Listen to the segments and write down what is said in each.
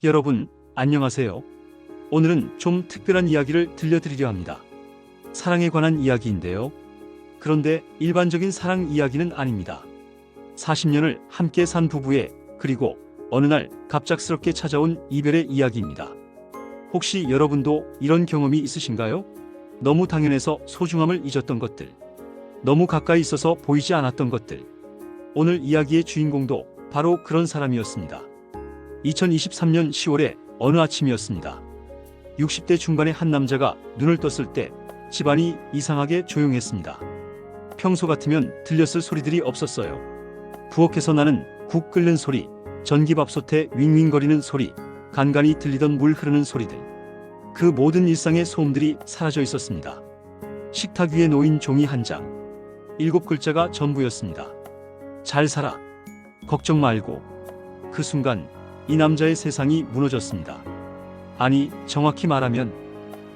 여러분, 안녕하세요. 오늘은 좀 특별한 이야기를 들려드리려 합니다. 사랑에 관한 이야기인데요. 그런데 일반적인 사랑 이야기는 아닙니다. 40년을 함께 산 부부의, 그리고 어느 날 갑작스럽게 찾아온 이별의 이야기입니다. 혹시 여러분도 이런 경험이 있으신가요? 너무 당연해서 소중함을 잊었던 것들, 너무 가까이 있어서 보이지 않았던 것들. 오늘 이야기의 주인공도 바로 그런 사람이었습니다. 2023년 10월의 어느 아침이었습니다. 60대 중반의 한 남자가 눈을 떴을 때 집안이 이상하게 조용했습니다. 평소 같으면 들렸을 소리들이 없었어요. 부엌에서 나는 국 끓는 소리, 전기밥솥에 윙윙거리는 소리, 간간히 들리던 물 흐르는 소리들. 그 모든 일상의 소음들이 사라져 있었습니다. 식탁 위에 놓인 종이 한 장. 7글자가 전부였습니다. 잘 살아. 걱정 말고. 그 순간 이 남자의 세상이 무너졌습니다. 아니, 정확히 말하면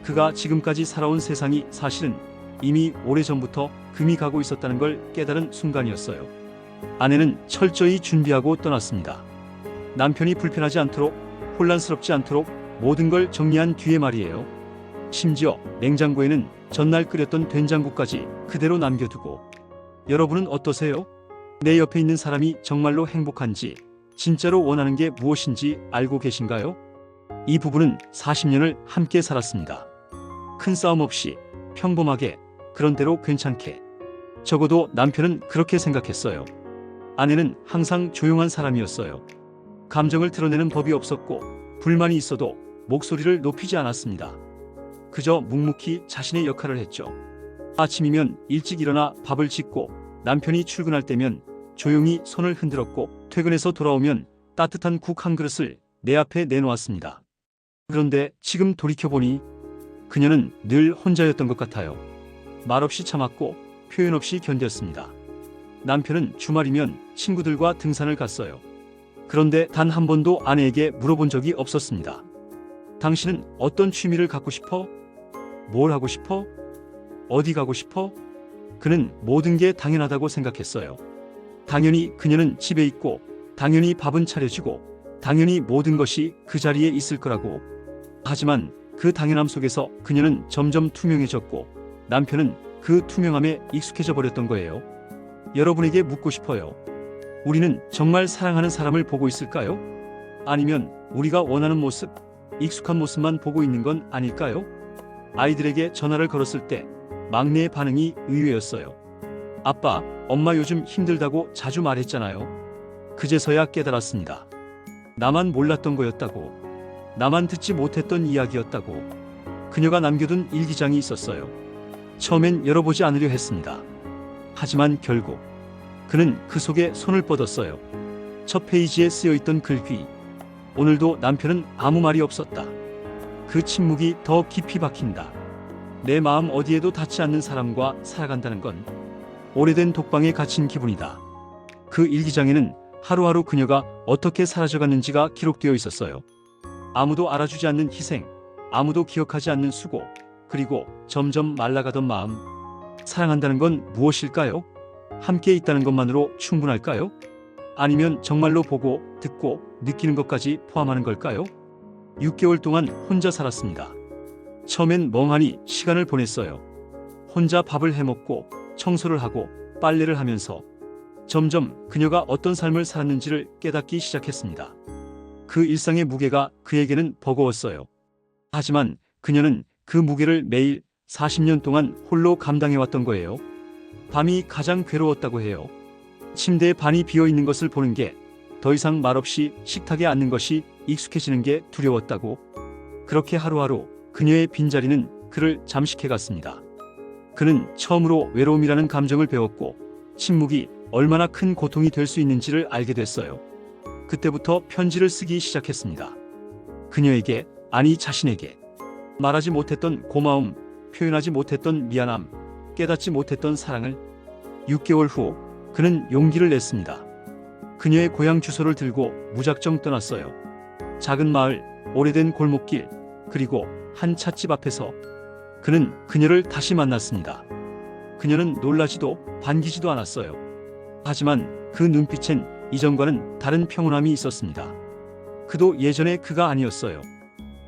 그가 지금까지 살아온 세상이 사실은 이미 오래전부터 금이 가고 있었다는 걸 깨달은 순간이었어요. 아내는 철저히 준비하고 떠났습니다. 남편이 불편하지 않도록, 혼란스럽지 않도록 모든 걸 정리한 뒤에 말이에요. 심지어 냉장고에는 전날 끓였던 된장국까지 그대로 남겨두고. 여러분은 어떠세요? 내 옆에 있는 사람이 정말로 행복한지, 진짜로 원하는 게 무엇인지 알고 계신가요? 이 부부는 40년을 함께 살았습니다. 큰 싸움 없이, 평범하게, 그런대로 괜찮게. 적어도 남편은 그렇게 생각했어요. 아내는 항상 조용한 사람이었어요. 감정을 드러내는 법이 없었고, 불만이 있어도 목소리를 높이지 않았습니다. 그저 묵묵히 자신의 역할을 했죠. 아침이면 일찍 일어나 밥을 짓고, 남편이 출근할 때면 조용히 손을 흔들었고, 퇴근해서 돌아오면 따뜻한 국 한 그릇을 내 앞에 내놓았습니다. 그런데 지금 돌이켜보니 그녀는 늘 혼자였던 것 같아요. 말없이 참았고 표현 없이 견뎠습니다. 남편은 주말이면 친구들과 등산을 갔어요. 그런데 단 한 번도 아내에게 물어본 적이 없었습니다. 당신은 어떤 취미를 갖고 싶어? 뭘 하고 싶어? 어디 가고 싶어? 그는 모든 게 당연하다고 생각했어요. 당연히 그녀는 집에 있고, 당연히 밥은 차려지고, 당연히 모든 것이 그 자리에 있을 거라고. 하지만 그 당연함 속에서 그녀는 점점 투명해졌고, 남편은 그 투명함에 익숙해져 버렸던 거예요. 여러분에게 묻고 싶어요. 우리는 정말 사랑하는 사람을 보고 있을까요? 아니면 우리가 원하는 모습, 익숙한 모습만 보고 있는 건 아닐까요? 아이들에게 전화를 걸었을 때 막내의 반응이 의외였어요. 아빠, 엄마 요즘 힘들다고 자주 말했잖아요. 그제서야 깨달았습니다. 나만 몰랐던 거였다고. 나만 듣지 못했던 이야기였다고. 그녀가 남겨둔 일기장이 있었어요. 처음엔 열어보지 않으려 했습니다. 하지만 결국 그는 그 속에 손을 뻗었어요. 첫 페이지에 쓰여있던 글귀. 오늘도 남편은 아무 말이 없었다. 그 침묵이 더 깊이 박힌다. 내 마음 어디에도 닿지 않는 사람과 살아간다는 건 오래된 독방에 갇힌 기분이다. 그 일기장에는 하루하루 그녀가 어떻게 사라져갔는지가 기록되어 있었어요. 아무도 알아주지 않는 희생, 아무도 기억하지 않는 수고, 그리고 점점 말라가던 마음. 사랑한다는 건 무엇일까요? 함께 있다는 것만으로 충분할까요? 아니면 정말로 보고, 듣고, 느끼는 것까지 포함하는 걸까요? 6개월 동안 혼자 살았습니다. 처음엔 멍하니 시간을 보냈어요. 혼자 밥을 해먹고, 청소를 하고, 빨래를 하면서 점점 그녀가 어떤 삶을 살았는지를 깨닫기 시작했습니다. 그 일상의 무게가 그에게는 버거웠어요. 하지만 그녀는 그 무게를 매일 40년 동안 홀로 감당해왔던 거예요. 밤이 가장 괴로웠다고 해요. 침대에 반이 비어있는 것을 보는 게, 더 이상 말없이 식탁에 앉는 것이 익숙해지는 게 두려웠다고. 그렇게 하루하루 그녀의 빈자리는 그를 잠식해갔습니다. 그는 처음으로 외로움이라는 감정을 배웠고, 침묵이 얼마나 큰 고통이 될 수 있는지를 알게 됐어요. 그때부터 편지를 쓰기 시작했습니다. 그녀에게, 아니 자신에게. 말하지 못했던 고마움, 표현하지 못했던 미안함, 깨닫지 못했던 사랑을. 6개월 후 그는 용기를 냈습니다. 그녀의 고향 주소를 들고 무작정 떠났어요. 작은 마을, 오래된 골목길, 그리고 한 찻집 앞에서 그는 그녀를 다시 만났습니다. 그녀는 놀라지도 반기지도 않았어요. 하지만 그 눈빛엔 이전과는 다른 평온함이 있었습니다. 그도 예전에 그가 아니었어요.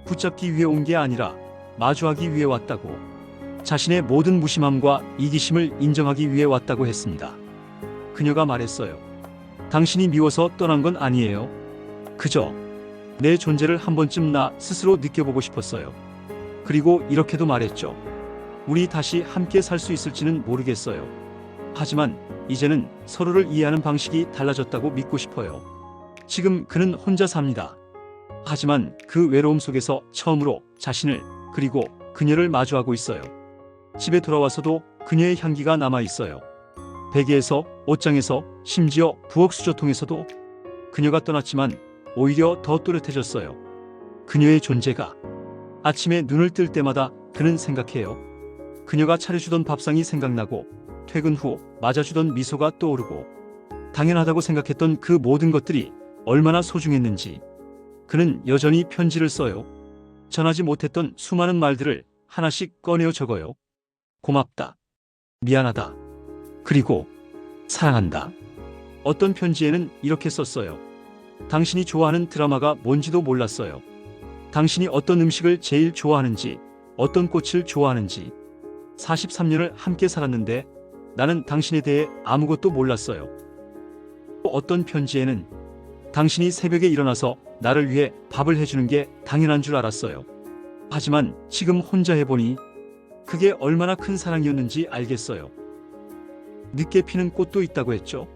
붙잡기 위해 온 게 아니라 마주하기 위해 왔다고. 자신의 모든 무심함과 이기심을 인정하기 위해 왔다고 했습니다. 그녀가 말했어요. 당신이 미워서 떠난 건 아니에요. 그저 내 존재를 한 번쯤 나 스스로 느껴보고 싶었어요. 그리고 이렇게도 말했죠. 우리 다시 함께 살 수 있을지는 모르겠어요. 하지만 이제는 서로를 이해하는 방식이 달라졌다고 믿고 싶어요. 지금 그는 혼자 삽니다. 하지만 그 외로움 속에서 처음으로 자신을 그리고 그녀를 마주하고 있어요. 집에 돌아와서도 그녀의 향기가 남아 있어요. 베개에서, 옷장에서, 심지어 부엌 수저통에서도. 그녀가 떠났지만 오히려 더 또렷해졌어요. 그녀의 존재가. 아침에 눈을 뜰 때마다 그는 생각해요. 그녀가 차려주던 밥상이 생각나고 퇴근 후 맞아주던 미소가 떠오르고 당연하다고 생각했던 그 모든 것들이 얼마나 소중했는지. 그는 여전히 편지를 써요. 전하지 못했던 수많은 말들을 하나씩 꺼내어 적어요. 고맙다. 미안하다. 그리고 사랑한다. 어떤 편지에는 이렇게 썼어요. 당신이 좋아하는 드라마가 뭔지도 몰랐어요. 당신이 어떤 음식을 제일 좋아하는지, 어떤 꽃을 좋아하는지. 43년을 함께 살았는데 나는 당신에 대해 아무것도 몰랐어요. 또 어떤 편지에는 당신이 새벽에 일어나서 나를 위해 밥을 해주는 게 당연한 줄 알았어요. 하지만 지금 혼자 해보니 그게 얼마나 큰 사랑이었는지 알겠어요. 늦게 피는 꽃도 있다고 했죠.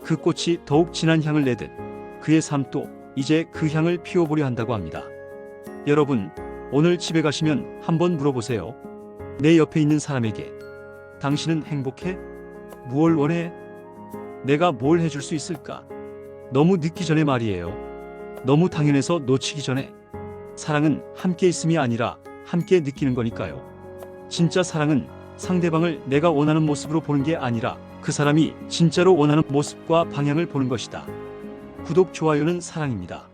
그 꽃이 더욱 진한 향을 내듯 그의 삶도 이제 그 향을 피워보려 한다고 합니다. 여러분, 오늘 집에 가시면 한번 물어보세요. 내 옆에 있는 사람에게 당신은 행복해? 무얼 원해? 내가 뭘 해줄 수 있을까? 너무 늦기 전에 말이에요. 너무 당연해서 놓치기 전에. 사랑은 함께 있음이 아니라 함께 느끼는 거니까요. 진짜 사랑은 상대방을 내가 원하는 모습으로 보는 게 아니라 그 사람이 진짜로 원하는 모습과 방향을 보는 것이다. 구독, 좋아요는 사랑입니다.